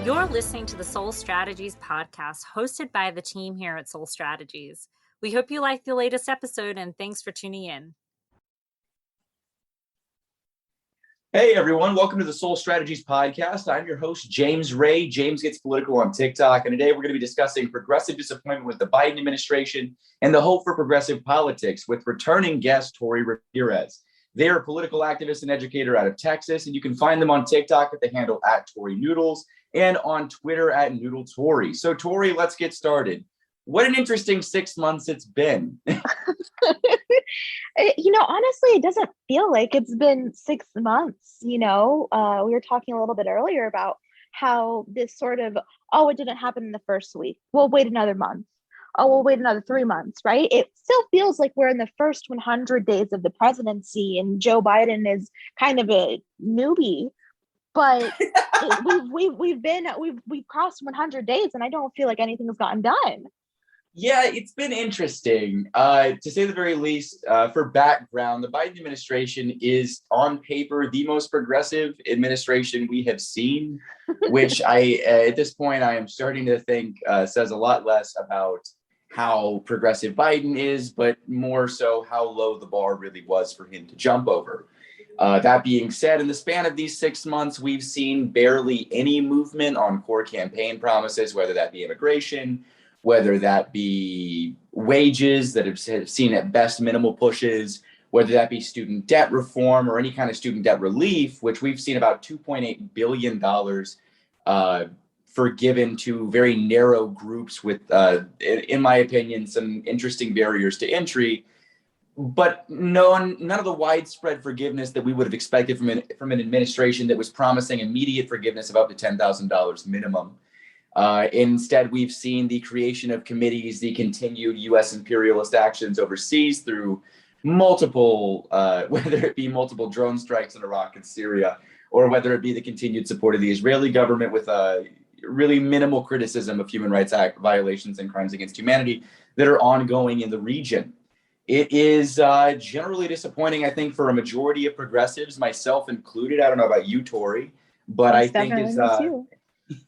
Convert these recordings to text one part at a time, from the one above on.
You're listening to the SoleStrategies podcast, hosted by the team here at SoleStrategies. We hope you like the latest episode, and thanks for tuning in. Hey everyone, welcome to the SoleStrategies podcast. I'm your host, James Ray. James Gets Political on TikTok, and today we're going to be discussing progressive disappointment with the Biden administration and the hope for progressive politics with returning guest Tori Ramirez. They are a political activist and educator out of Texas, and you can find them on TikTok at the handle @ToriNoodles and on Twitter @NoodleTori. So Tori, let's get started. What an interesting 6 months it's been. Honestly, it doesn't feel like it's been 6 months. We were talking a little bit earlier about how this sort of, it didn't happen in the first week. We'll wait another month. We'll wait another 3 months, right? It still feels like we're in the first 100 days of the presidency and Joe Biden is kind of a newbie. But we've crossed 100 days and I don't feel like anything has gotten done. Yeah, it's been interesting, to say the very least. For background, the Biden administration is on paper the most progressive administration we have seen, which at this point, I am starting to think says a lot less about how progressive Biden is, but more so how low the bar really was for him to jump over. That being said, in the span of these 6 months, we've seen barely any movement on core campaign promises, whether that be immigration, whether that be wages that have seen at best minimal pushes, whether that be student debt reform or any kind of student debt relief, which we've seen about $2.8 billion forgiven to very narrow groups with, in my opinion, some interesting barriers to entry. But none of the widespread forgiveness that we would have expected from an administration that was promising immediate forgiveness of up to $10,000 minimum. Instead, we've seen the creation of committees, the continued U.S. imperialist actions overseas through multiple, whether it be multiple drone strikes in Iraq and Syria, or whether it be the continued support of the Israeli government with really minimal criticism of human rights act violations and crimes against humanity that are ongoing in the region. It is generally disappointing, I think, for a majority of progressives, myself included. I don't know about you, Tori, but I think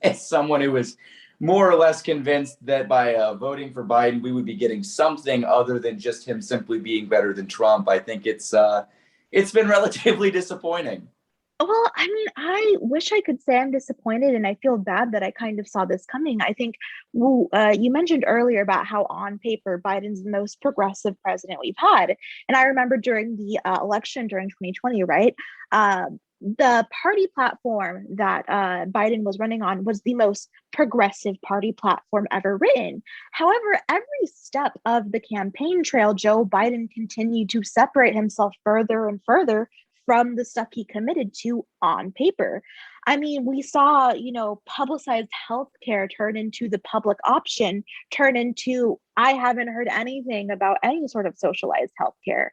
as someone who was more or less convinced that by voting for Biden, we would be getting something other than just him simply being better than Trump. I think it's been relatively disappointing. Well, I wish I could say I'm disappointed, and I feel bad that I kind of saw this coming. I think you mentioned earlier about how on paper Biden's the most progressive president we've had. And I remember during the election during 2020, right? The party platform that Biden was running on was the most progressive party platform ever written. However, every step of the campaign trail, Joe Biden continued to separate himself further and further from the stuff he committed to on paper. We saw, publicized healthcare turn into the public option, turn into, I haven't heard anything about any sort of socialized healthcare.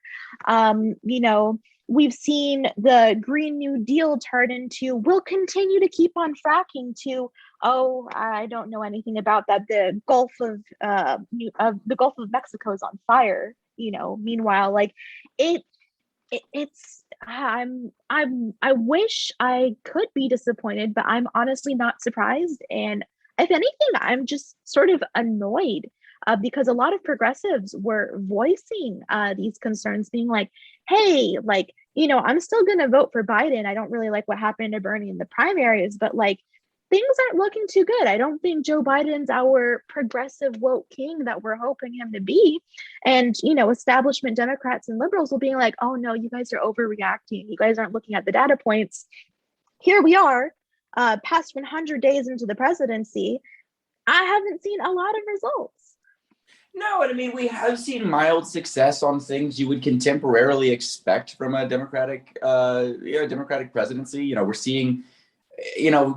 We've seen the Green New Deal turn into, we'll continue to keep on fracking, to, I don't know anything about that. The Gulf of Mexico is on fire. Meanwhile, I wish I could be disappointed, but I'm honestly not surprised. And if anything, I'm just sort of annoyed because a lot of progressives were voicing these concerns, being like, hey, I'm still going to vote for Biden. I don't really like what happened to Bernie in the primaries, but things aren't looking too good. I don't think Joe Biden's our progressive woke king that we're hoping him to be. And, establishment Democrats and liberals will be like, oh no, you guys are overreacting. You guys aren't looking at the data points. Here we are, past 100 days into the presidency. I haven't seen a lot of results. No, and we have seen mild success on things you would contemporarily expect from a Democratic presidency. We're seeing,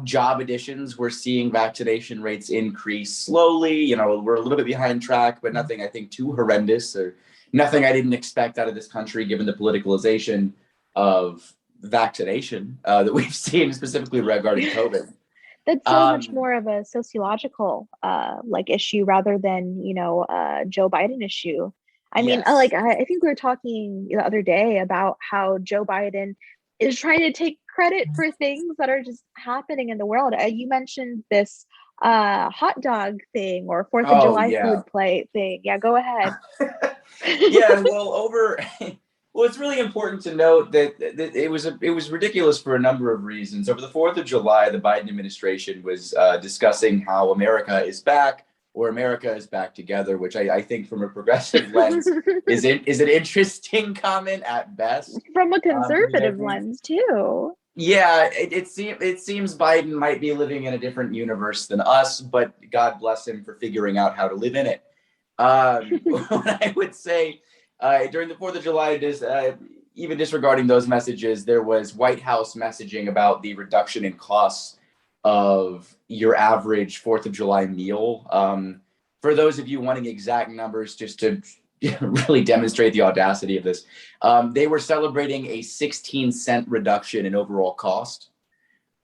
job additions. We're seeing vaccination rates increase slowly. We're a little bit behind track, but nothing I think too horrendous or nothing I didn't expect out of this country, given the politicalization of vaccination that we've seen specifically regarding COVID. That's so much more of a sociological issue rather than Joe Biden issue. I think we were talking the other day about how Joe Biden is trying to take credit for things that are just happening in the world. You mentioned this hot dog thing or Fourth of Oh July yeah. food plate thing. Yeah, go ahead. Yeah, well, it's really important to note that it was ridiculous for a number of reasons. Over the 4th of July, the Biden administration was discussing how America is back, or America is back together, which I think from a progressive lens is an interesting comment at best. From a Because I conservative think, lens too. yeah, it seems Biden might be living in a different universe than us, but God bless him for figuring out how to live in it. What I would say during the 4th of July, even disregarding those messages, there was White House messaging about the reduction in costs of your average 4th of July meal. For those of you wanting exact numbers, just to really demonstrate the audacity of this, they were celebrating a 16-cent reduction in overall cost.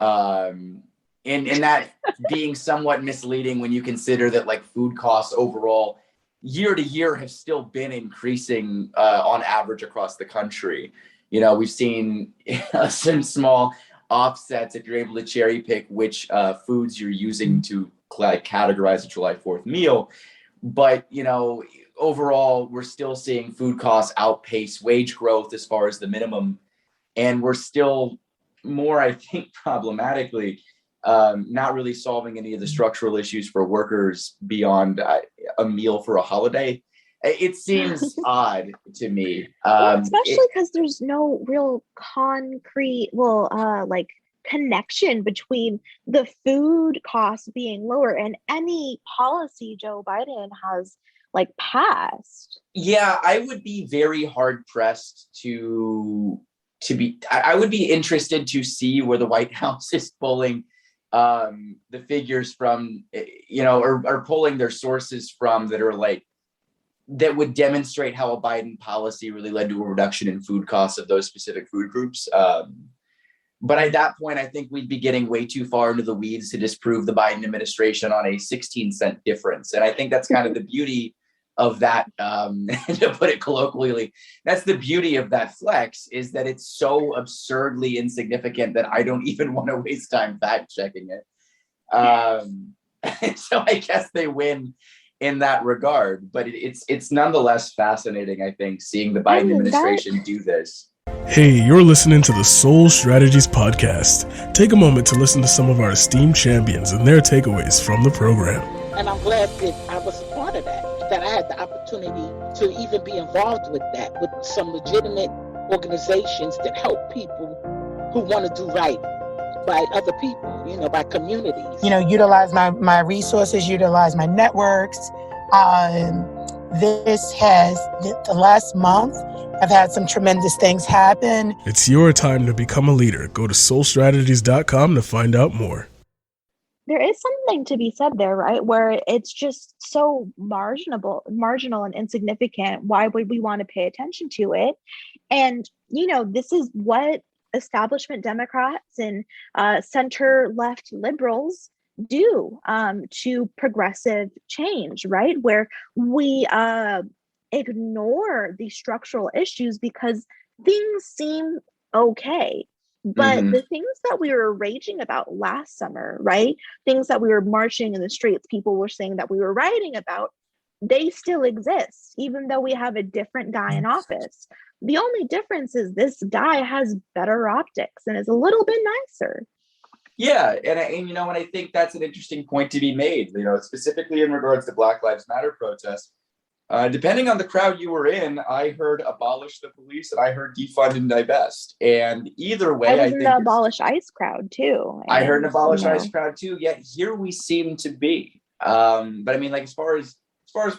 And that being somewhat misleading when you consider that like food costs overall year to year have still been increasing on average across the country. We've seen some small offsets if you're able to cherry pick which foods you're using to categorize a July 4th meal. But, overall, we're still seeing food costs outpace wage growth as far as the minimum. And we're still more, I think, problematically, not really solving any of the structural issues for workers beyond a meal for a holiday. It seems odd to me. Well, especially because there's no real concrete, like connection between the food costs being lower and any policy Joe Biden has like passed. Yeah, I would be very hard pressed I would be interested to see where the White House is pulling the figures from, or pulling their sources from that would demonstrate how a Biden policy really led to a reduction in food costs of those specific food groups. But at that point, I think we'd be getting way too far into the weeds to disprove the Biden administration on a 16-cent difference. And I think that's kind of the beauty of that, to put it colloquially, that's the beauty of that flex, is that it's so absurdly insignificant that I don't even want to waste time fact checking it. So I guess they win in that regard, but it's nonetheless fascinating, I think, seeing the Biden administration do this. Hey, you're listening to the SoleStrategies podcast. Take a moment to listen to some of our esteemed champions and their takeaways from the program. And I'm glad that I was a part of that I had the opportunity to even be involved with that, with some legitimate organizations that help people who want to do right by other people, by communities. Utilize my resources, utilize my networks. The last month, I've had some tremendous things happen. It's your time to become a leader. Go to SoleStrategies.com to find out more. There is something to be said there, right? Where it's just so marginal and insignificant. Why would we want to pay attention to it? And, this is what establishment Democrats and center-left liberals do to progressive change, right? Where we ignore the structural issues because things seem okay. But the things that we were raging about last summer, right? Things that we were marching in the streets, people were saying that we were writing about, they still exist, even though we have a different guy in office. The only difference is this guy has better optics and is a little bit nicer. Yeah, and I think that's an interesting point to be made, specifically in regards to Black Lives Matter protests. Depending on the crowd you were in, I heard abolish the police and I heard defund and divest. And either way, I was in the abolish ICE crowd too. I heard an abolish ICE crowd too. Yet here we seem to be. But I mean, like as far as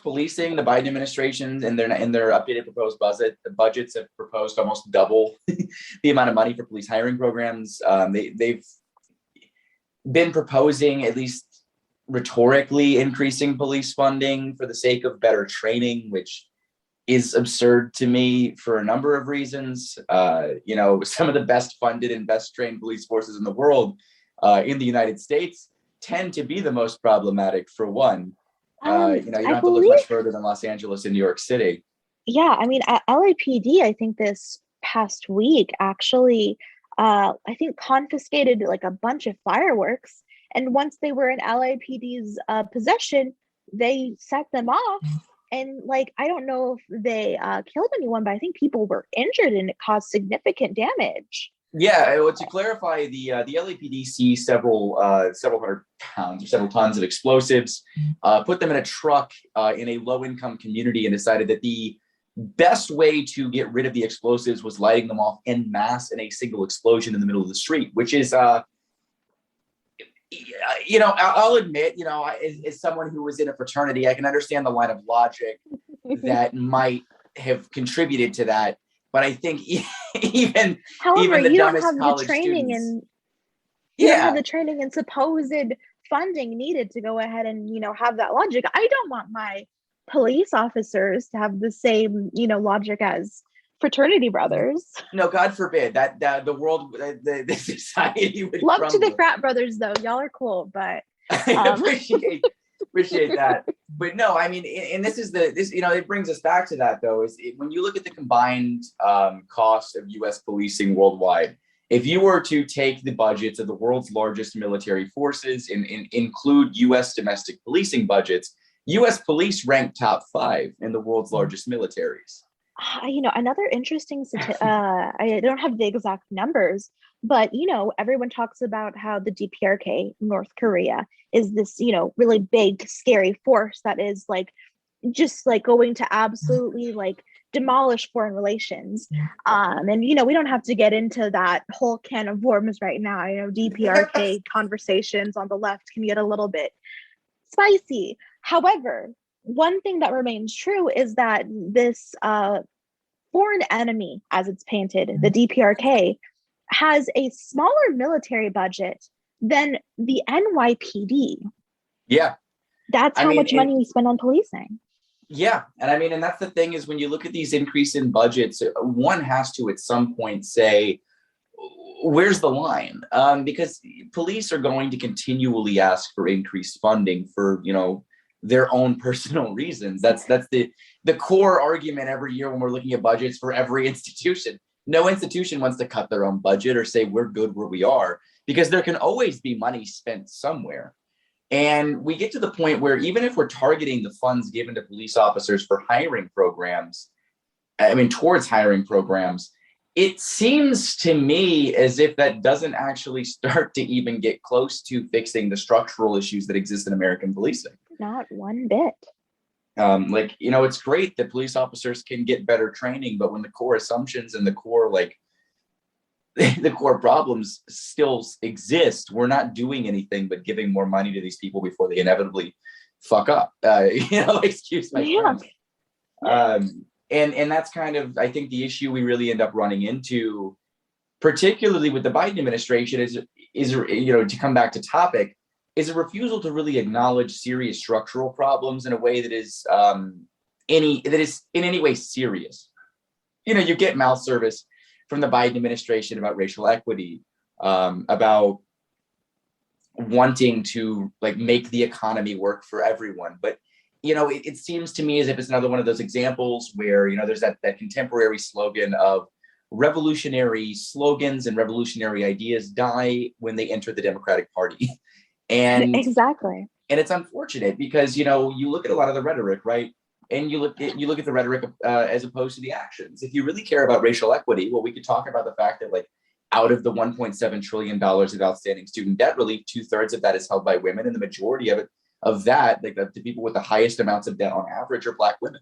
policing, the Biden administration and their updated proposed budgets have proposed almost double the amount of money for police hiring programs. They've been proposing, at least rhetorically, increasing police funding for the sake of better training, which is absurd to me for a number of reasons. Some of the best funded and best trained police forces in the world in the United States tend to be the most problematic, for one. You don't have to look much further than Los Angeles and New York City. Yeah, I mean, LAPD, I think this past week actually I think confiscated like a bunch of fireworks. And once they were in LAPD's possession, they set them off. And like, I don't know if they killed anyone, but I think people were injured and it caused significant damage. Yeah, well, to clarify, the LAPD seized several hundred pounds or several tons of explosives, put them in a truck in a low-income community, and decided that the best way to get rid of the explosives was lighting them off en masse in a single explosion in the middle of the street, which is, I'll admit, as someone who was in a fraternity, I can understand the line of logic that might have contributed to that. But I think however, the you don't dumbest have the college training students, and you don't have the training and supposed funding needed to go ahead and have that logic. I don't want my police officers to have the same logic as fraternity brothers. No, God forbid that the world, the society would love crumble. To the frat brothers though, y'all are cool, but I appreciate that. But no, I mean, and this it brings us back to that though, when you look at the combined cost of US policing worldwide, if you were to take the budgets of the world's largest military forces and include US domestic policing budgets, US police rank top 5 in the world's largest militaries. Another interesting I don't have the exact numbers, but everyone talks about how the DPRK, North Korea, is this really big scary force that is like just like going to absolutely like demolish foreign relations. And we don't have to get into that whole can of worms right now. I know DPRK conversations on the left can get a little bit spicy. However, one thing that remains true is that this foreign enemy, as it's painted, the DPRK, has a smaller military budget than the NYPD. Yeah. That's how much money we spend on policing. Yeah. And that's the thing, is when you look at these increase in budgets, one has to at some point say, where's the line? Because police are going to continually ask for increased funding for, their own personal reasons. That's the core argument every year when we're looking at budgets for every institution. No institution wants to cut their own budget or say we're good where we are, because there can always be money spent somewhere. And we get to the point where even if we're targeting the funds given to police officers for hiring programs, towards hiring programs, it seems to me as if that doesn't actually start to even get close to fixing the structural issues that exist in American policing. Not one bit. It's great that police officers can get better training, but when the core assumptions and the core, the core problems still exist, we're not doing anything but giving more money to these people before they inevitably fuck up. Excuse my French. And that's kind of, I think, the issue we really end up running into, particularly with the Biden administration, is to come back to topic, is a refusal to really acknowledge serious structural problems in a way that is in any way serious. You get mouth service from the Biden administration about racial equity, about wanting to make the economy work for everyone, but it seems to me as if it's another one of those examples where, there's that contemporary slogan of revolutionary slogans and revolutionary ideas die when they enter the Democratic Party. And exactly. And it's unfortunate because, you look at a lot of the rhetoric, right? And you look at the rhetoric as opposed to the actions. If you really care about racial equity, well, we could talk about the fact that out of the $1.7 trillion of outstanding student debt relief, 2/3 of that is held by women, and the majority of that, the people with the highest amounts of debt on average are Black women.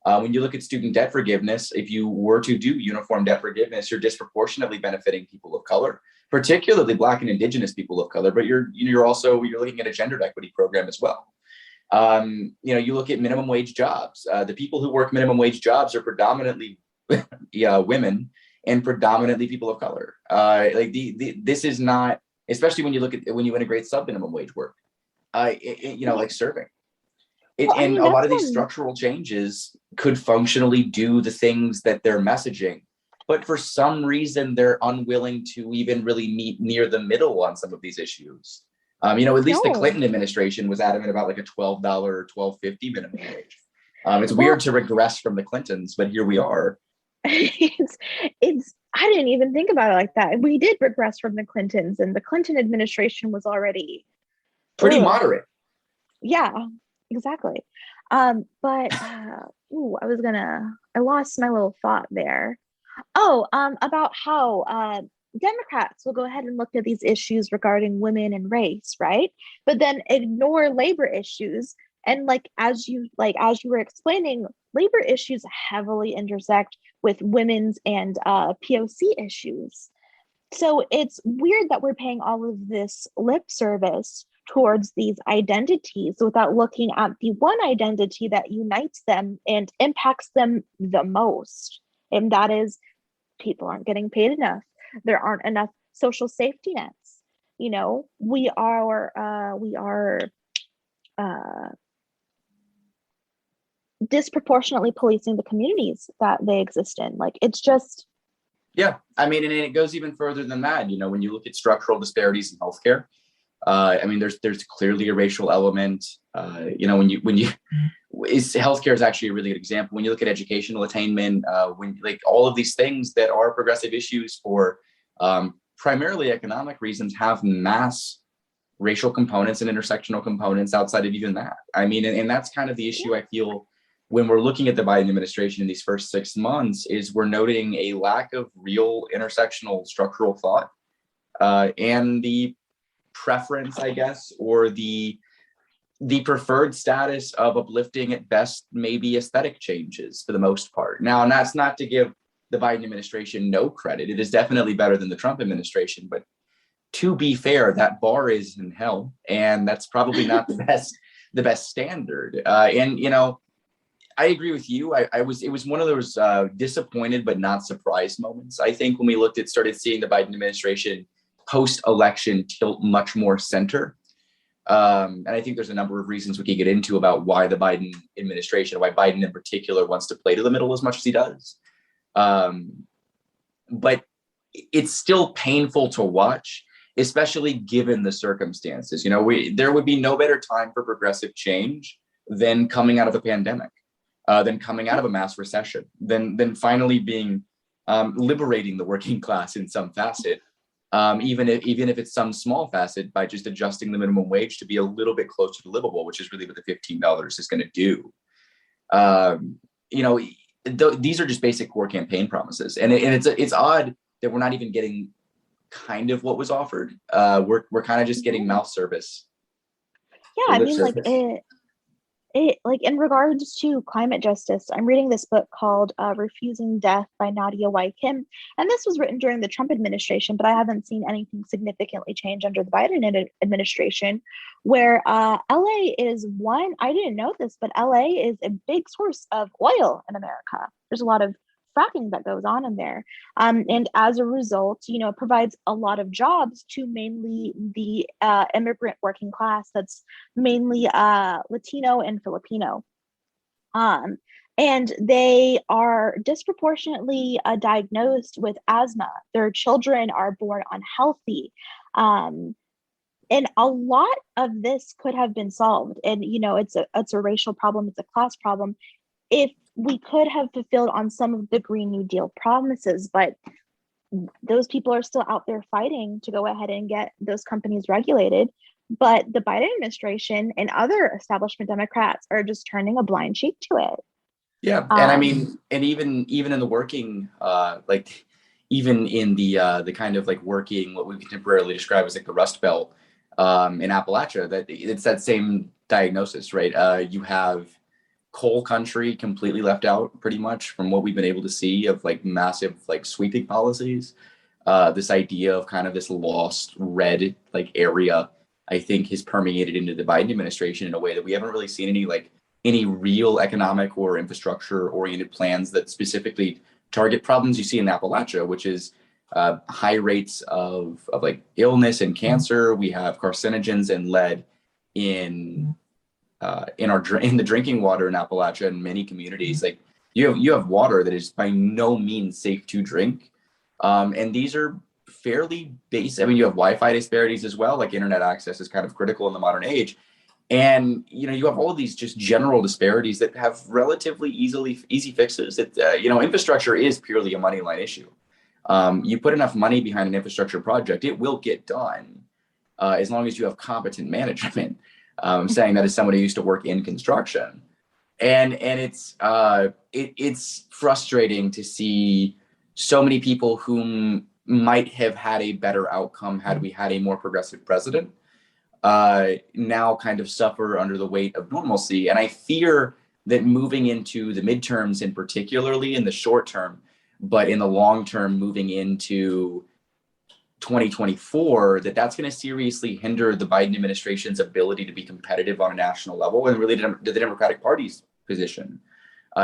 When you look at student debt forgiveness, if you were to do uniform debt forgiveness, you're disproportionately benefiting people of color, particularly Black and Indigenous people of color. But you're looking at a gendered equity program as well. You look at minimum wage jobs. The people who work minimum wage jobs are predominantly women and predominantly people of color. This is not, especially when you integrate sub minimum wage work. Like serving. And a lot of these structural changes could functionally do the things that they're messaging, but for some reason they're unwilling to even really meet near the middle on some of these issues. At least the Clinton administration was adamant about a $12 or $12.50 minimum wage. It's weird to regress from the Clintons, but here we are. It's I didn't even think about it like that. We did regress from the Clintons, and the Clinton administration was already, Pretty ugh, moderate. yeah, exactly. But I lost my little thought there. Oh, about how Democrats will go ahead and look at these issues regarding women and race, right? But then ignore labor issues. And as you were explaining, labor issues heavily intersect with women's and POC issues. So it's weird that we're paying all of this lip service towards these identities without looking at the one identity that unites them and impacts them the most. And that is, people aren't getting paid enough. There aren't enough social safety nets. We are disproportionately policing the communities that they exist in. Like, it's just, Yeah, I mean, and it goes even further than that. When you look at structural disparities in healthcare, I mean, there's clearly a racial element. Healthcare is actually a really good example. When you look at educational attainment, when like all of these things that are progressive issues for primarily economic reasons have mass racial components and intersectional components outside of even that. I mean, and that's kind of the issue I feel when we're looking at the Biden administration in these first 6 months, is we're noting a lack of real intersectional structural thought and the preference, I guess, or the preferred status of uplifting at best maybe aesthetic changes for the most part. Now, and that's not to give the Biden administration no credit. It is definitely better than the Trump administration, but to be fair, that bar is in hell, and that's probably not the best standard. I agree with you. It was one of those disappointed but not surprised moments. I think when we started seeing the Biden administration post-election tilt much more center. And I think there's a number of reasons we could get into about why the Biden administration, why Biden in particular wants to play to the middle as much as he does. But it's still painful to watch, especially given the circumstances. There would be no better time for progressive change than coming out of a pandemic. Than coming out of a mass recession, than finally being liberating the working class in some facet, even if it's some small facet, by just adjusting the minimum wage to be a little bit closer to livable, which is really what the $15 is going to do. These are just basic core campaign promises, and it's odd that we're not even getting kind of what was offered. We're kind of just getting mouth service. Yeah, I mean, like in regards to climate justice, I'm reading this book called Refusing Death by Nadia Y. Kim. And this was written during the Trump administration, but I haven't seen anything significantly change under the Biden administration, where LA is one, I didn't know this, but LA is a big source of oil in America. There's a lot of fracking that goes on in there. And as a result, it provides a lot of jobs to mainly the immigrant working class that's mainly Latino and Filipino. And they are disproportionately diagnosed with asthma. Their children are born unhealthy. And a lot of this could have been solved. And, it's a racial problem, it's a class problem, if we could have fulfilled on some of the Green New Deal promises, but those people are still out there fighting to go ahead and get those companies regulated. But the Biden administration and other establishment Democrats are just turning a blind cheek to it. Yeah, and I mean, and even in the working, even in the kind of like working, what we contemporarily describe as like the Rust Belt in Appalachia, that it's that same diagnosis, right? You have coal country completely left out pretty much from what we've been able to see of like massive like sweeping policies. This idea of kind of this lost red like area, I think, has permeated into the Biden administration in a way that we haven't really seen any real economic or infrastructure oriented plans that specifically target problems you see in Appalachia, which is high rates of like illness and cancer. We have carcinogens and lead in the drinking water in Appalachia and many communities. Like you have water that is by no means safe to drink. And these are fairly basic. I mean, you have Wi-Fi disparities as well. Like internet access is kind of critical in the modern age. And, you have all of these just general disparities that have relatively easy fixes. That, infrastructure is purely a money line issue. You put enough money behind an infrastructure project, it will get done, as long as you have competent management. I'm saying that as somebody who used to work in construction, and it's frustrating to see so many people whom might have had a better outcome had we had a more progressive president, now kind of suffer under the weight of normalcy. And I fear that moving into the midterms, in particularly in the short term, but in the long term, moving into 2024, that's going to seriously hinder the Biden administration's ability to be competitive on a national level, and really to the Democratic Party's position.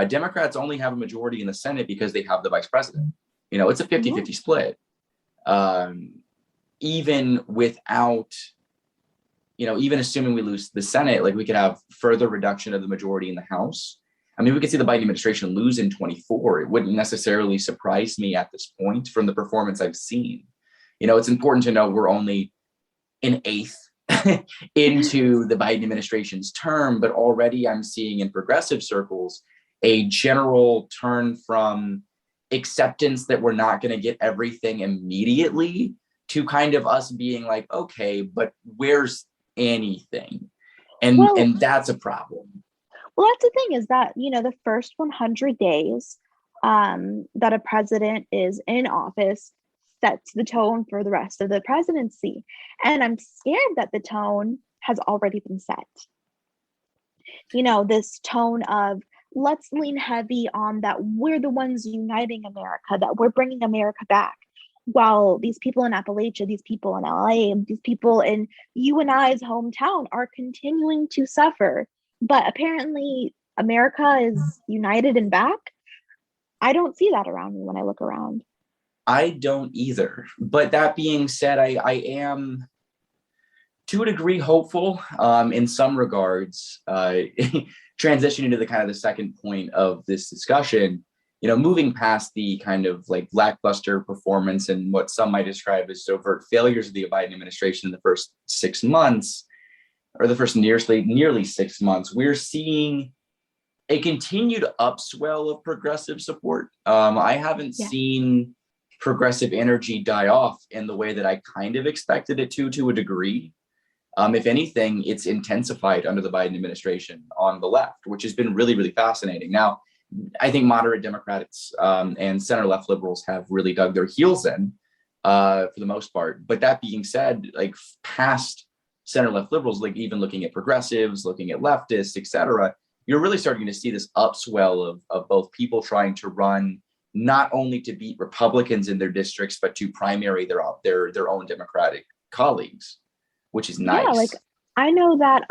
Democrats only have a majority in the Senate because they have the vice president. It's a 50-50 split. Even without, even assuming we lose the Senate, like, we could have further reduction of the majority in the House. I mean, we could see the Biden administration lose in 24. It wouldn't necessarily surprise me at this point from the performance I've seen. It's important to know we're only an eighth into the Biden administration's term, but already I'm seeing in progressive circles a general turn from acceptance that we're not going to get everything immediately to kind of us being like, okay, but where's anything? And that's a problem. Well, that's the thing, is that, the first 100 days that a president is in office sets the tone for the rest of the presidency. And I'm scared that the tone has already been set. This tone of, let's lean heavy on that we're the ones uniting America, that we're bringing America back. While these people in Appalachia, these people in LA, these people in you and I's hometown are continuing to suffer. But apparently America is united and back. I don't see that around me when I look around. I don't either. But that being said, I am, to a degree, hopeful in some regards. Transitioning to the kind of the second point of this discussion, moving past the kind of like lackluster performance and what some might describe as overt failures of the Biden administration in the first 6 months, or the first nearly 6 months, we're seeing a continued upswell of progressive support. I haven't seen progressive energy die off in the way that I kind of expected it to a degree. If anything, it's intensified under the Biden administration on the left, which has been really, really fascinating. Now, I think moderate Democrats and center-left liberals have really dug their heels in for the most part. But that being said, like, past center-left liberals, like even looking at progressives, looking at leftists, et cetera, you're really starting to see this upswell of both people trying to run not only to beat Republicans in their districts, but to primary their own Democratic colleagues, which is nice. Yeah, like, I know that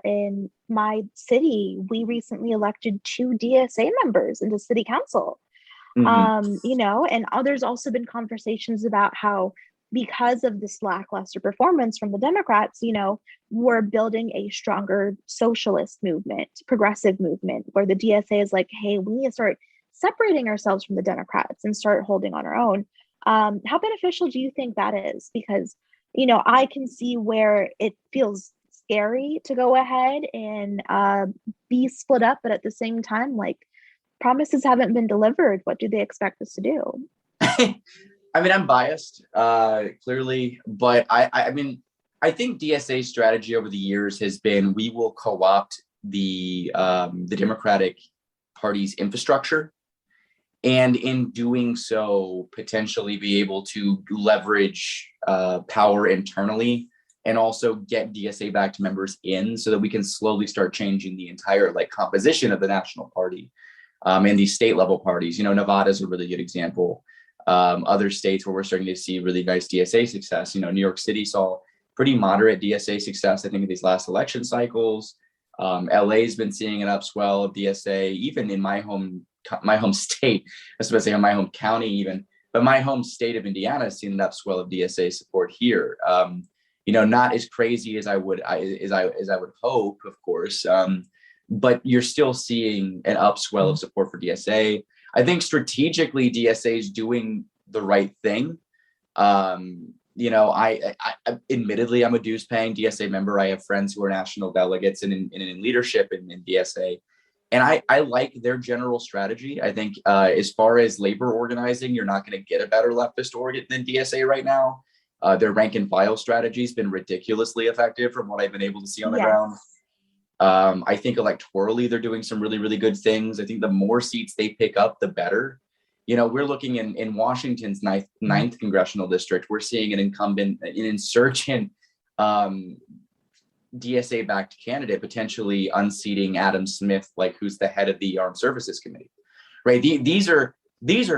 in my city, we recently elected 2 DSA members into city council. And there's also been conversations about how, because of this lackluster performance from the Democrats, we're building a stronger socialist movement, progressive movement, where the DSA is like, hey, we need to start separating ourselves from the Democrats and start holding on our own. How beneficial do you think that is? Because, I can see where it feels scary to go ahead and be split up, but at the same time, like, promises haven't been delivered. What do they expect us to do? I mean, I'm biased, clearly, but I think DSA's strategy over the years has been, we will co-opt the Democratic Party's infrastructure, and in doing so, potentially be able to leverage power internally, and also get DSA backed members in, so that we can slowly start changing the entire composition of the national party and these state level parties. Nevada is a really good example. Other states where we're starting to see really nice DSA success. New York City saw pretty moderate DSA success, I think, in these last election cycles. LA's been seeing an upswell of DSA, even in my home state. I was supposed to say my home county even, but my home state of Indiana has seen an upswell of DSA support here. Not as crazy as I would hope, of course, but you're still seeing an upswell of support for DSA. I think strategically DSA is doing the right thing. I admittedly, I'm a dues paying DSA member. I have friends who are national delegates and in leadership in DSA. And I like their general strategy. I think as far as labor organizing, you're not going to get a better leftist org than DSA right now. Their rank and file strategy has been ridiculously effective from what I've been able to see on the ground. I think electorally, they're doing some really, really good things. I think the more seats they pick up, the better. You know, we're looking in Washington's ninth congressional district, we're seeing an insurgent DSA-backed candidate potentially unseating Adam Smith, like who's the head of the Armed Services Committee, right? These are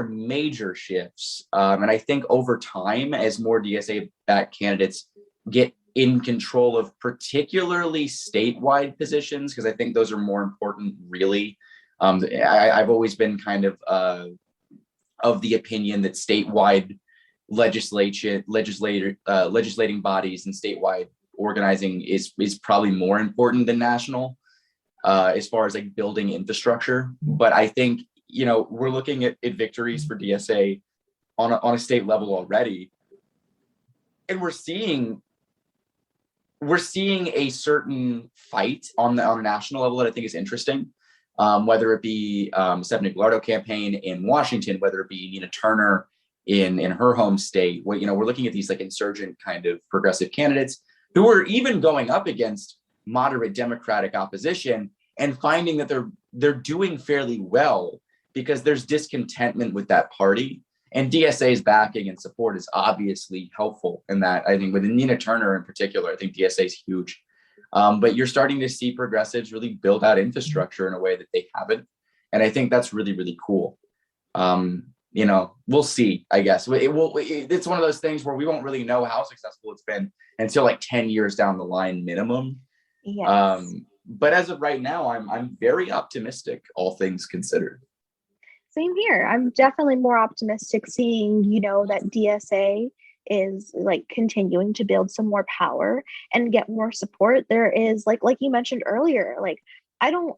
major shifts, and I think over time, as more DSA-backed candidates get in control of particularly statewide positions, because I think those are more important, really. I've always been kind of the opinion that statewide legislating bodies and statewide organizing is probably more important than national, as far as like building infrastructure. But I think, you know, we're looking at victories for DSA on a state level already, and we're seeing a certain fight on a national level that I think is interesting. Whether it be Stephanie Gallardo campaign in Washington, whether it be Nina Turner in her home state, where, you know, we're looking at these like insurgent kind of progressive candidates who are even going up against moderate Democratic opposition and finding that they're doing fairly well because there's discontentment with that party. And DSA's backing and support is obviously helpful in that. I think with Nina Turner in particular, I think DSA is huge. But you're starting to see progressives really build out infrastructure in a way that they haven't. And I think that's really, really cool. You know, we'll see, I guess. It's one of those things where we won't really know how successful it's been until like 10 years down the line minimum. Yes. But as of right now, I'm very optimistic, all things considered. Same here. I'm definitely more optimistic seeing, you know, that DSA is like continuing to build some more power and get more support. There is like you mentioned earlier, like I don't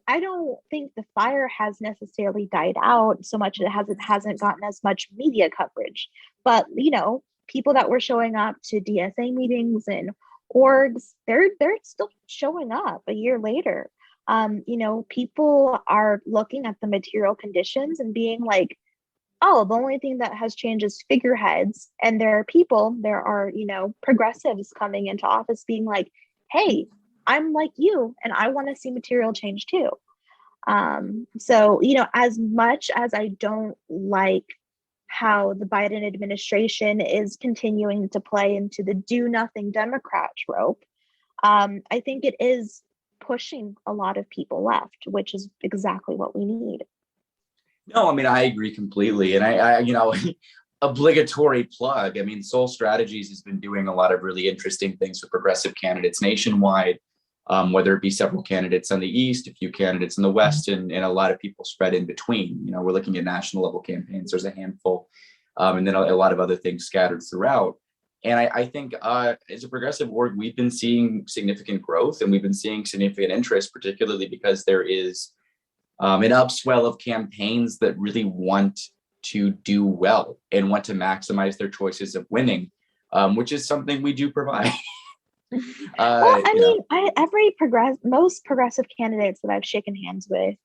think the fire has necessarily died out so much. It hasn't gotten as much media coverage, but you know, people that were showing up to DSA meetings and orgs, they're still showing up a year later. You know, people are looking at the material conditions and being like, oh, the only thing that has changed is figureheads. And there are, you know, progressives coming into office being like, hey, I'm like you, and I want to see material change too. So, you know, as much as I don't like how the Biden administration is continuing to play into the do nothing Democrat trope, I think it is pushing a lot of people left, which is exactly what we need. No, I mean, I agree completely. And I you know, obligatory plug. I mean, SoleStrategies has been doing a lot of really interesting things for progressive candidates nationwide, whether it be several candidates on the East, a few candidates in the West, and a lot of people spread in between. You know, we're looking at national level campaigns. There's a handful, and then a lot of other things scattered throughout. And I think as a progressive org, we've been seeing significant growth, and we've been seeing significant interest, particularly because there is an upswell of campaigns that really want to do well and want to maximize their choices of winning, which is something we do provide. Well, I mean, most progressive candidates that I've shaken hands with,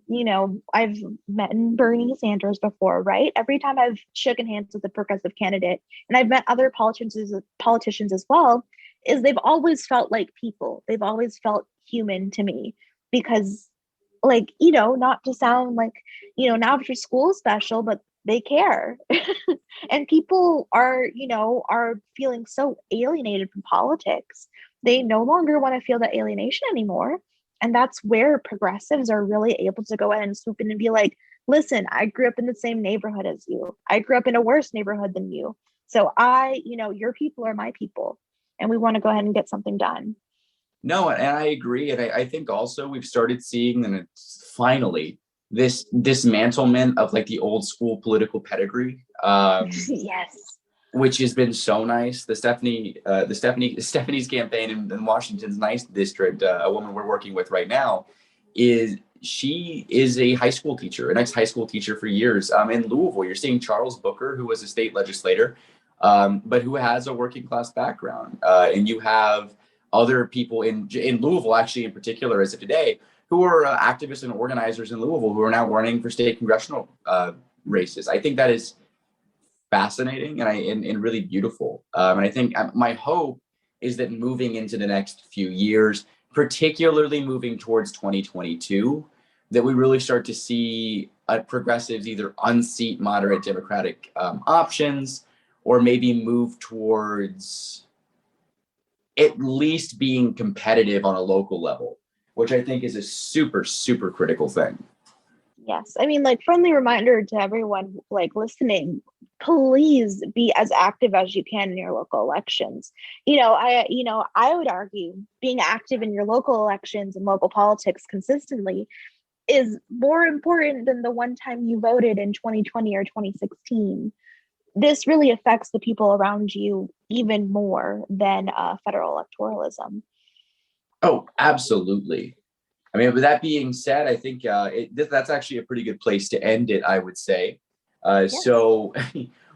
you know, I've met Bernie Sanders before, right? Every time I've shaken hands with a progressive candidate, and I've met other politicians as well, is they've always felt like people. They've always felt human to me because, like, you know, not to sound like, you know, now after school special, but they care. And people are, you know, are feeling so alienated from politics. They no longer want to feel that alienation anymore. And that's where progressives are really able to go ahead and swoop in and be like, listen, I grew up in the same neighborhood as you. I grew up in a worse neighborhood than you. So you know, your people are my people. And we want to go ahead and get something done. No, and I agree. And I think also we've started seeing, and it's finally, this dismantlement of like the old school political pedigree. Yes. Which has been so nice. Stephanie's campaign in Washington's nice district, a woman we're working with right now, she is a high school teacher, an ex-high school teacher for years. In Louisville, you're seeing Charles Booker, who was a state legislator, but who has a working class background. And you have other people in Louisville, actually in particular, as of today, who are activists and organizers in Louisville who are now running for state congressional races. I think that is fascinating and really beautiful. And I think my hope is that moving into the next few years, particularly moving towards 2022, that we really start to see progressives either unseat moderate Democratic options, or maybe move towards at least being competitive on a local level, which I think is a super, super critical thing. Yes. I mean, like, friendly reminder to everyone like listening, please be as active as you can in your local elections. I would argue being active in your local elections and local politics consistently is more important than the one time you voted in 2020 or 2016. This really affects the people around you even more than federal electoralism. Oh, absolutely. I mean, with that being said, I think that's actually a pretty good place to end it, I would say. Yes. So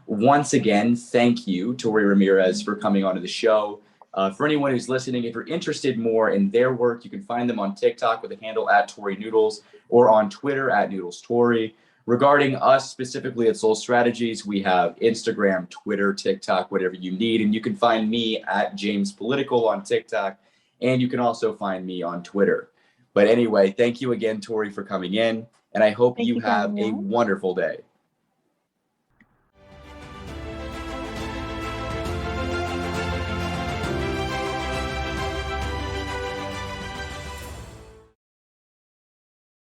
once again, thank you, Tori Ramirez, for coming onto the show. For anyone who's listening, if you're interested more in their work, you can find them on TikTok with the handle @ToriNoodles or on Twitter @NoodlesTori. Regarding us specifically at SoleStrategies, we have Instagram, Twitter, TikTok, whatever you need. And you can find me @JamesPolitical on TikTok. And you can also find me on Twitter. But anyway, thank you again, Tori, for coming in. And I hope you have a wonderful day.